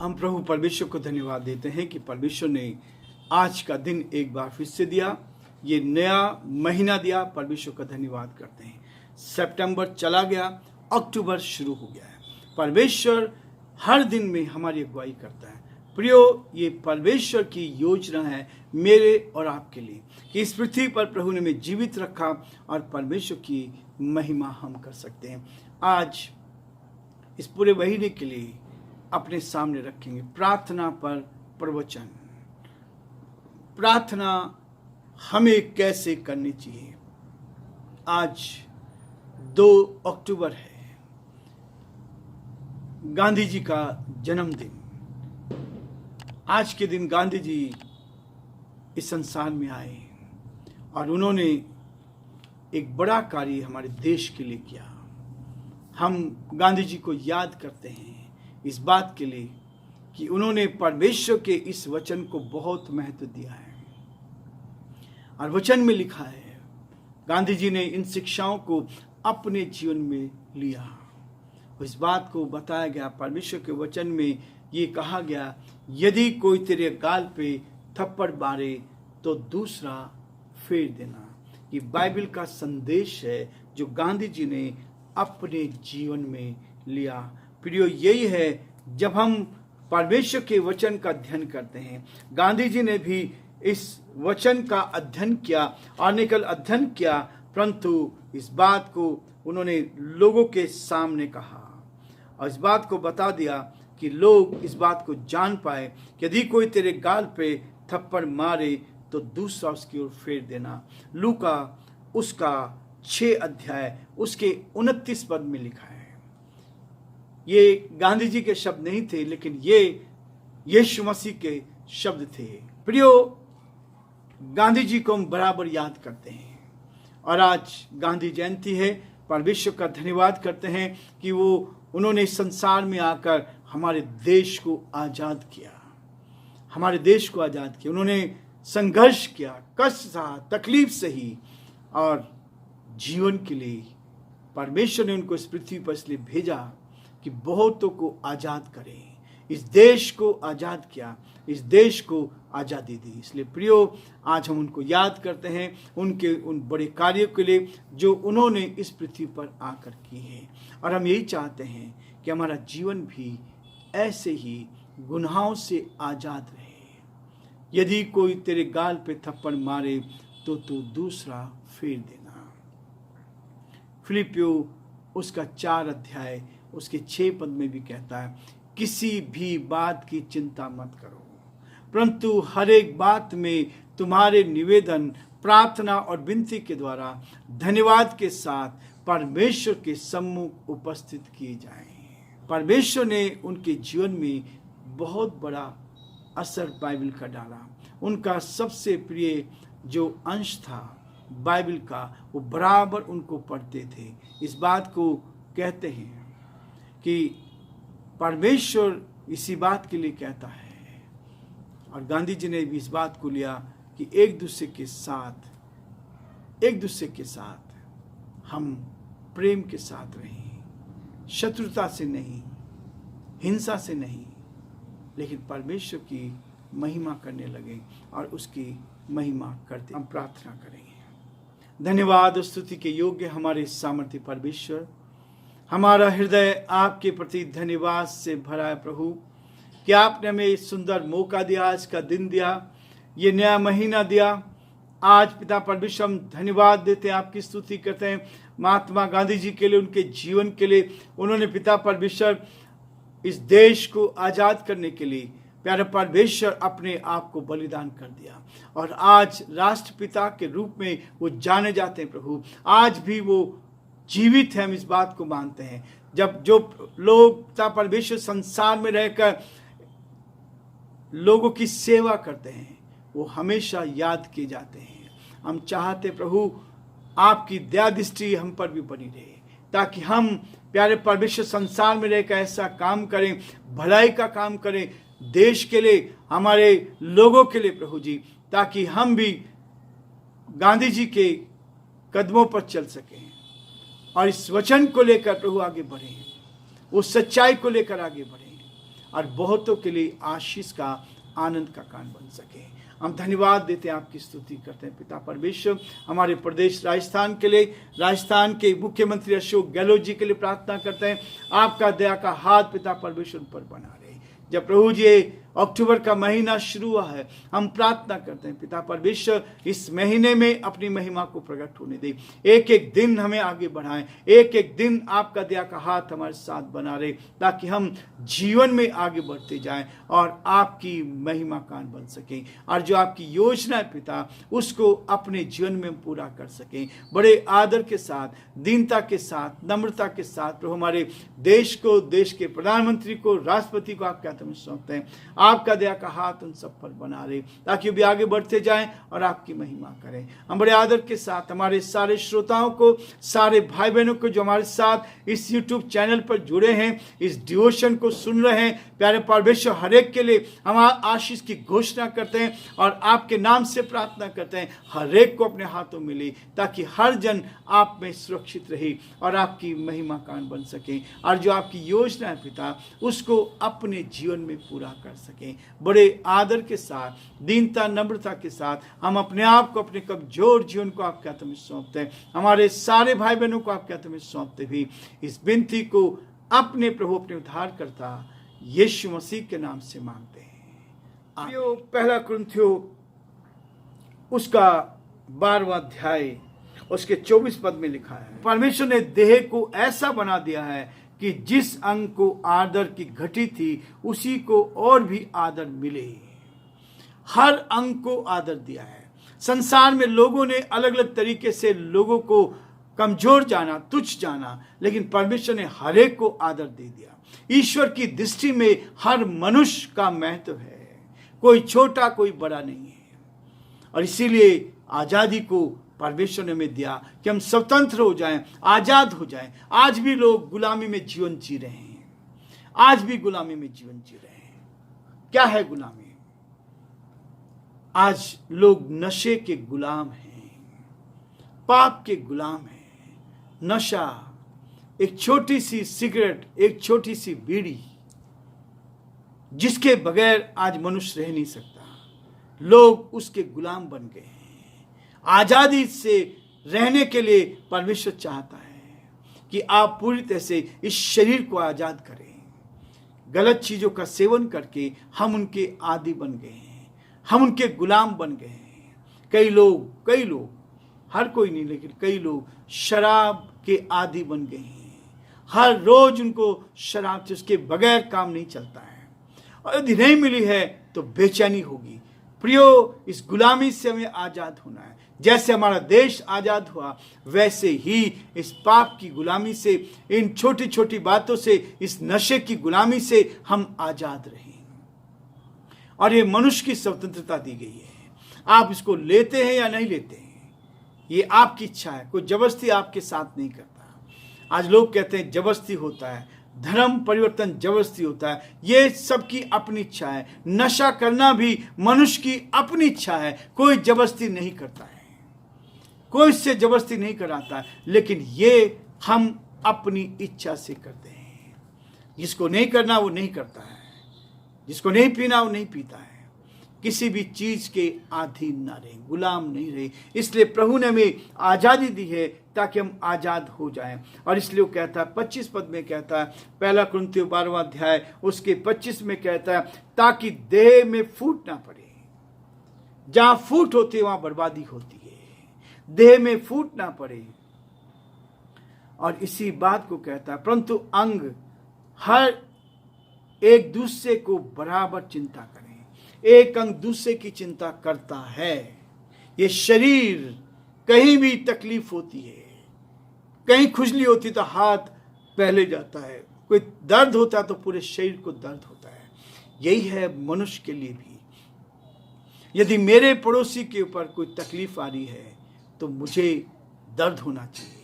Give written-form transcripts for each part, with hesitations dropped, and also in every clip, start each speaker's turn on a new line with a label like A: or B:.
A: हम प्रभु परमेश्वर को धन्यवाद देते हैं कि परमेश्वर ने आज का दिन एक बार फिर से दिया, ये नया महीना दिया। परमेश्वर का धन्यवाद करते हैं। सितंबर चला गया, अक्टूबर शुरू हो गया है। परमेश्वर हर दिन में हमारी अगुवाई करता है। प्रियो, ये परमेश्वर की योजना है मेरे और आपके लिए कि इस पृथ्वी पर प्रभु ने हमें जीवित रखा और परमेश्वर की महिमा हम कर सकते हैं। आज इस पूरे महीने के लिए अपने सामने रखेंगे प्रार्थना पर प्रवचन। प्रार्थना हमें कैसे करनी चाहिए। आज 2 अक्टूबर है, गांधी जी का जन्मदिन। आज के दिन गांधी जी इस संसार में आए और उन्होंने एक बड़ा कार्य हमारे देश के लिए किया। हम गांधी जी को याद करते हैं इस बात के लिए कि उन्होंने परमेश्वर के इस वचन को बहुत महत्व दिया है। और वचन में लिखा है, गांधी जी ने इन शिक्षाओं को अपने जीवन में लिया। इस बात को बताया गया, परमेश्वर के वचन में ये कहा गया, यदि कोई तेरे गाल पे थप्पड़ मारे तो दूसरा फेर देना। ये बाइबल का संदेश है जो गांधी जी ने अपने जीवन में लिया। प्रियो, यही है जब हम परमेश्वर के वचन का अध्ययन करते हैं। गांधी जी ने भी इस वचन का अध्ययन किया और निकल अध्ययन किया, परंतु इस बात को उन्होंने लोगों के सामने कहा और इस बात को बता दिया कि लोग इस बात को जान पाए कि यदि कोई तेरे गाल पे थप्पड़ मारे तो दूसरा उसकी ओर फेर देना। लूका उसका 6 अध्याय उसके 29 पद में लिखा है। ये गांधी जी के शब्द नहीं थे, लेकिन ये यीशु मसीह के शब्द थे। प्रियो, गांधी जी को हम बराबर याद करते हैं और आज गांधी जयंती है। परमेश्वर का धन्यवाद करते हैं कि उन्होंने संसार में आकर हमारे देश को आज़ाद किया। हमारे देश को आज़ाद किया। उन्होंने संघर्ष किया, कष्ट सहा, तकलीफ सही और जीवन के लिए परमेश्वर ने उनको इस पृथ्वी पर इसलिए भेजा कि बहुतों को आज़ाद करें। इस देश को आज़ाद किया, इस देश को आज़ादी दी। इसलिए प्रियो, आज हम उनको याद करते हैं, उनके उन बड़े कार्यों के लिए जो उन्होंने इस पृथ्वी पर आकर की है। और हम यही चाहते हैं कि हमारा जीवन भी ऐसे ही गुनाहों से आज़ाद रहे। यदि कोई तेरे गाल पे थप्पड़ मारे तो तू दूसरा फेर देना। फिलिपियो उसका 4 अध्याय उसके 6 पद में भी कहता है, किसी भी बात की चिंता मत करो, परंतु हर एक बात में तुम्हारे निवेदन, प्रार्थना और विनती के द्वारा धन्यवाद के साथ परमेश्वर के सम्मुख उपस्थित किए जाएं। परमेश्वर ने उनके जीवन में बहुत बड़ा असर बाइबल का डाला। उनका सबसे प्रिय जो अंश था बाइबल का, वो बराबर उनको पढ़ते थे। इस बात को कहते हैं कि परमेश्वर इसी बात के लिए कहता है। और गांधी जी ने भी इस बात को लिया कि एक दूसरे के साथ हम प्रेम के साथ रहें, शत्रुता से नहीं, हिंसा से नहीं, लेकिन परमेश्वर की महिमा करने लगे और उसकी महिमा करते हम प्रार्थना करेंगे। धन्यवाद और स्तुति के योग्य हमारे सामर्थ्य परमेश्वर, हमारा हृदय आपके प्रति धन्यवाद से भरा है प्रभु कि आपने हमें सुंदर मौका दिया, आज का दिन दिया, ये नया महीना दिया। आज पिता परमेश्वर हम धन्यवाद देते हैं, आपकी स्तुति करते हैं महात्मा गांधी जी के लिए, उनके जीवन के लिए। उन्होंने पिता परमेश्वर इस देश को आज़ाद करने के लिए प्यारे परमेश्वर अपने आप को बलिदान कर दिया और आज राष्ट्रपिता के रूप में वो जाने जाते हैं प्रभु। आज भी वो जीवित है, हम इस बात को मानते हैं। जब जो लोग पिता परमेश्वर संसार में रहकर लोगों की सेवा करते हैं, वो हमेशा याद किए जाते हैं। हम चाहते प्रभु आपकी दया दृष्टि हम पर भी बनी रहे, ताकि हम प्यारे परमेश्वर संसार में रहकर ऐसा काम करें, भलाई का काम करें, देश के लिए, हमारे लोगों के लिए प्रभु जी, ताकि हम भी गांधी जी के कदमों पर चल सकें और इस वचन को लेकर प्रभु आगे बढ़ें, उस सच्चाई को लेकर आगे बढ़ें और बहुतों के लिए आशीष का, आनंद का कारण बन सके। हम धन्यवाद देते हैं, आपकी स्तुति करते हैं पिता परमेश्वर। हमारे प्रदेश राजस्थान के लिए, राजस्थान के मुख्यमंत्री अशोक गहलोत जी के लिए प्रार्थना करते हैं। आपका दया का हाथ पिता परमेश्वर पर बना रहे। जब प्रभु जी अक्टूबर का महीना शुरू हुआ है, हम प्रार्थना करते हैं पिता परमेश्वर इस महीने में अपनी महिमा को प्रकट होने दे। एक एक दिन हमें आगे बढ़ाएं, एक एक दिन आपका दया का हाथ हमारे साथ बना रहे, ताकि हम जीवन में आगे बढ़ते जाएं और आपकी महिमा कान बन सकें, और जो आपकी योजना है पिता उसको अपने जीवन में पूरा कर सकें। बड़े आदर के साथ, दीनता के साथ, नम्रता के साथ प्रभु हमारे देश को, देश के प्रधानमंत्री को, राष्ट्रपति को आपके हाथ में सौंपते हैं। आपका दया का हाथ उन सब पर बना रहे, ताकि भी आगे बढ़ते जाएं और आपकी महिमा करें। हम बड़े आदर के साथ हमारे सारे श्रोताओं को, सारे भाई बहनों को जो हमारे साथ इस YouTube चैनल पर जुड़े हैं, इस डिवोशन को सुन रहे हैं, प्यारे परमेश्वर हर एक के लिए हम आशीष की घोषणा करते हैं और आपके नाम से प्रार्थना करते हैं हर एक को अपने हाथों में ले, ताकि हर जन आप में सुरक्षित रहे और आपकी महिमा कान बन सके, और जो आपकी योजना है पिता उसको अपने जीवन में पूरा कर सके। बड़े आदर के साथ, दीनता, नम्रता के साथ हम अपने आप को, अपने कमजोर जीवन को आपके हाथ में सौंपते हैं। हमारे सारे भाई बहनों को आपके हाथ में सौंपते हुए इस विनती को अपने प्रभु, अपने उद्धारकर्ता यीशु मसीह के नाम से मांगते हैं। पहला कुरिन्थियों उसका 12वां अध्याय उसके 24 पद में लिखा है, परमेश्वर ने देह को ऐसा बना दिया है कि जिस अंग को आदर की घटी थी उसी को और भी आदर मिले। हर अंग को आदर दिया है। संसार में लोगों ने अलग अलग तरीके से लोगों को कमजोर जाना, तुच्छ जाना, लेकिन परमेश्वर ने हर एक को आदर दे दिया। ईश्वर की दृष्टि में हर मनुष्य का महत्व है, कोई छोटा कोई बड़ा नहीं है। और इसीलिए आजादी को परमेश्वर ने हमें दिया कि हम स्वतंत्र हो जाएं, आजाद हो जाएं। आज भी लोग गुलामी में जीवन जी रहे हैं, आज भी गुलामी में जीवन जी रहे हैं। क्या है गुलामी? आज लोग नशे के गुलाम हैं, पाप के गुलाम हैं। नशा, एक छोटी सी सिगरेट, एक छोटी सी बीड़ी, जिसके बगैर आज मनुष्य रह नहीं सकता, लोग उसके गुलाम बन गए हैं। आजादी से रहने के लिए परमेश्वर चाहता है कि आप पूरी तरह से इस शरीर को आजाद करें। गलत चीजों का सेवन करके हम उनके आदी बन गए हैं, हम उनके गुलाम बन गए हैं। कई लोग, हर कोई नहीं लेकिन कई लोग शराब के आदी बन गए हैं। हर रोज उनको शराब से, उसके बगैर काम नहीं चलता है, और यदि नहीं मिली है तो बेचैनी होगी। प्रियो, इस गुलामी से हमें आजाद होना है। जैसे हमारा देश आजाद हुआ, वैसे ही इस पाप की गुलामी से, इन छोटी छोटी बातों से, इस नशे की गुलामी से हम आजाद रहें। और ये मनुष्य की स्वतंत्रता दी गई है। आप इसको लेते हैं या नहीं लेते हैं, ये आपकी इच्छा है। कोई जबरदस्ती आपके साथ नहीं करता। आज लोग कहते हैं जबरदस्ती होता है, धर्म परिवर्तन जबरदस्ती होता है। ये सबकी अपनी इच्छा है। नशा करना भी मनुष्य की अपनी इच्छा है, कोई जबरदस्ती नहीं करता है, कोई इससे जबरदस्ती नहीं कराता है, लेकिन ये हम अपनी इच्छा से करते हैं। जिसको नहीं करना वो नहीं करता है, जिसको नहीं पीना वो नहीं पीता है। किसी भी चीज के अधीन ना रहे, गुलाम नहीं रहे। इसलिए प्रभु ने हमें आजादी दी है ताकि हम आजाद हो जाएं। और इसलिए वो कहता है 25 पद में कहता है, पहला कुरिन्थियों 12वां अध्याय उसके 25 में कहता है, ताकि देह में फूट ना पड़े। जहां फूट होती है वहां बर्बादी होती है, देह में फूट ना पड़े। और इसी बात को कहता है, परंतु अंग हर एक दूसरे को बराबर चिंता करें। एक अंग दूसरे की चिंता करता है। ये शरीर, कहीं भी तकलीफ होती है, कहीं खुजली होती तो हाथ पहले जाता है, कोई दर्द होता है तो पूरे शरीर को दर्द होता है। यही है मनुष्य के लिए भी। यदि मेरे पड़ोसी के ऊपर कोई तकलीफ आ रही है तो मुझे दर्द होना चाहिए,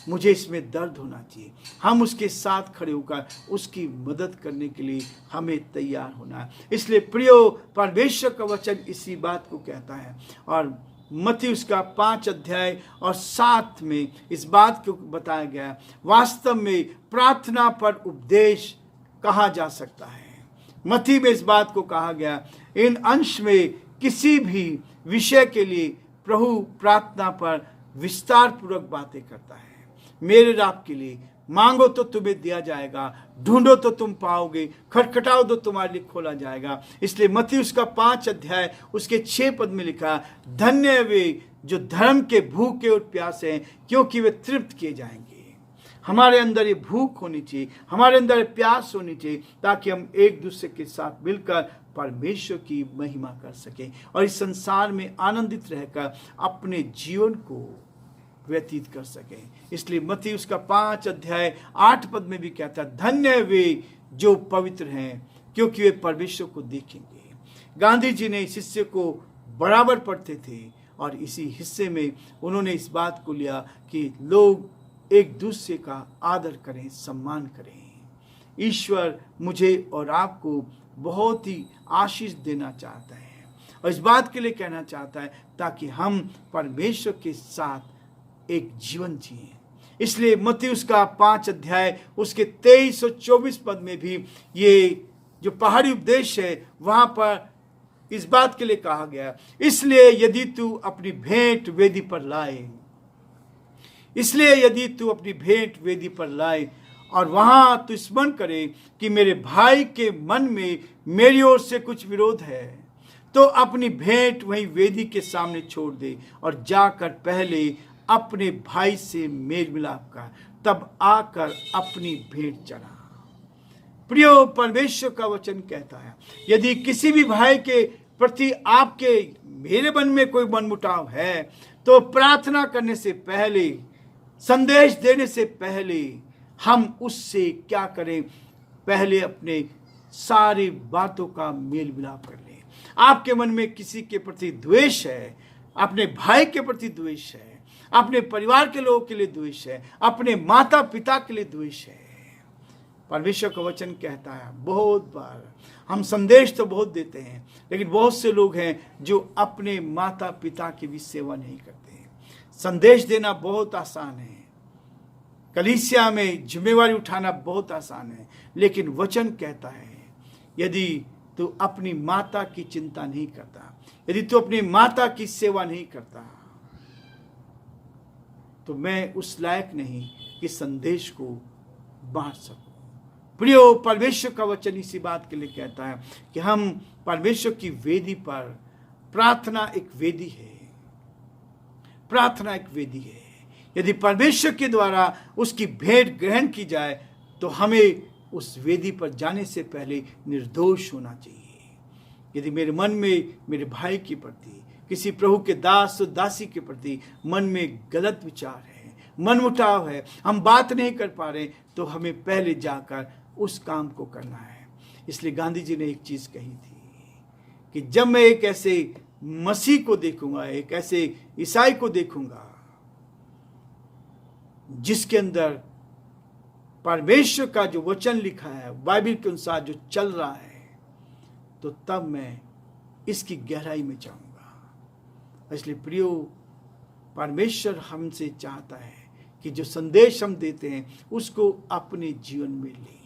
A: मुझे इसमें दर्द होना चाहिए। हम उसके साथ खड़े होकर उसकी मदद करने के लिए हमें तैयार होना है। इसलिए प्रियो, परमेश्वर का वचन इसी बात को कहता है। और मत्ती उसका 5 अध्याय और 7 में इस बात को बताया गया है। वास्तव में प्रार्थना पर उपदेश कहा जा सकता है। मत्ती में इस बात को कहा गया, इन अंश में किसी भी विषय के लिए प्रभु प्रार्थना पर विस्तार पूर्वक बातें करता है। मेरे राब के लिए मांगो तो तुम्हें दिया जाएगा, ढूंढो तो तुम पाओगे, खटखटाओ तो तुम्हारे लिए खोला जाएगा। इसलिए मत्ती उसका 5 अध्याय उसके 6 पद में लिखा, धन्य वे जो धर्म के भूखे और प्यासे हैं, क्योंकि वे तृप्त किए जाएंगे। हमारे अंदर ये भूख होनी चाहिए, हमारे अंदर ये प्यास होनी चाहिए, ताकि हम एक दूसरे के साथ मिलकर परमेश्वर की महिमा कर सकें और इस संसार में आनंदित रहकर अपने जीवन को व्यतीत कर सकें। इसलिए मत्ती उसका 5 अध्याय 8 पद में भी कहता है, धन्य वे जो पवित्र हैं, क्योंकि वे परमेश्वर को देखेंगे। गांधी जी ने इस हिस्से को बराबर पढ़ते थे और इसी हिस्से में उन्होंने इस बात को लिया कि लोग एक दूसरे का आदर करें, सम्मान करें। ईश्वर मुझे और आपको बहुत ही आशीष देना चाहता है और इस बात के लिए कहना चाहता है ताकि हम परमेश्वर के साथ एक जीवन जिए। इसलिए मत्ती उसका 5 अध्याय उसके 23 और 24 पद में भी ये जो पहाड़ी उपदेश है वहां पर इस बात के लिए कहा गया, इसलिए यदि तू अपनी भेंट वेदी पर लाए, इसलिए यदि तू अपनी भेंट वेदी पर लाए और वहां तू स्मरण करे कि मेरे भाई के मन में मेरी ओर से कुछ विरोध है, तो अपनी भेंट वहीं वेदी के सामने छोड़ दे और जाकर पहले अपने भाई से मेल मिलाप कर, तब आकर अपनी भेंट चढ़ा। प्रियो, परमेश्वर का वचन कहता है, यदि किसी भी भाई के प्रति आपके मेरे मन में कोई मनमुटाव है, तो प्रार्थना करने से पहले, संदेश देने से पहले हम उससे क्या करें, पहले अपने सारी बातों का मेल मिलाप कर लें। आपके मन में किसी के प्रति द्वेष है, अपने भाई के प्रति द्वेष है, अपने परिवार के लोगों के लिए द्वेष है, अपने माता पिता के लिए द्वेष है, परमेश्वर का वचन कहता है, बहुत बार हम संदेश तो बहुत देते हैं, लेकिन बहुत से लोग हैं जो अपने माता पिता की भी सेवा नहीं करते। संदेश देना बहुत आसान है, कलीसिया में जिम्मेवारी उठाना बहुत आसान है, लेकिन वचन कहता है यदि तू अपनी माता की चिंता नहीं करता, यदि तू अपनी माता की सेवा नहीं करता, तो मैं उस लायक नहीं कि संदेश को बांट सकूं। प्रियो, परमेश्वर का वचन इसी बात के लिए कहता है कि हम परमेश्वर की वेदी पर, प्रार्थना एक वेदी है, प्रार्थना एक वेदी है। यदि परमेश्वर के द्वारा उसकी भेंट ग्रहण की जाए तो हमें उस वेदी पर जाने से पहले निर्दोष होना चाहिए। यदि मेरे मन में मेरे भाई के प्रति, किसी प्रभु के दास और दासी के प्रति मन में गलत विचार है, मनमुटाव है, हम बात नहीं कर पा रहे, तो हमें पहले जाकर उस काम को करना है। इसलिए गांधी जी ने एक चीज कही थी कि जब मैं एक ऐसे मसीह को देखूंगा, एक ऐसे ईसाई को देखूंगा जिसके अंदर परमेश्वर का जो वचन लिखा है, बाइबल के अनुसार जो चल रहा है, तो तब मैं इसकी गहराई में जाऊंगा। इसलिए प्रियो, परमेश्वर हमसे चाहता है कि जो संदेश हम देते हैं उसको अपने जीवन में ले,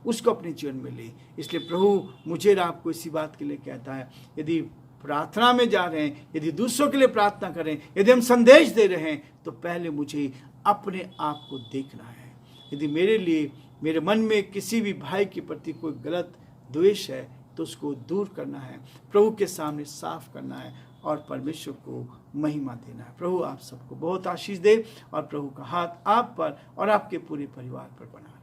A: उसको अपने जीवन में ले। इसलिए प्रभु मुझे और आपको इसी बात के लिए कहता है, यदि प्रार्थना में जा रहे हैं, यदि दूसरों के लिए प्रार्थना करें, यदि हम संदेश दे रहे हैं, तो पहले मुझे अपने आप को देखना है। यदि मेरे लिए, मेरे मन में किसी भी भाई के प्रति कोई गलत द्वेष है, तो उसको दूर करना है, प्रभु के सामने साफ करना है और परमेश्वर को महिमा देना है। प्रभु आप सबको बहुत आशीष दे और प्रभु का हाथ आप पर और आपके पूरे परिवार पर बना रहे।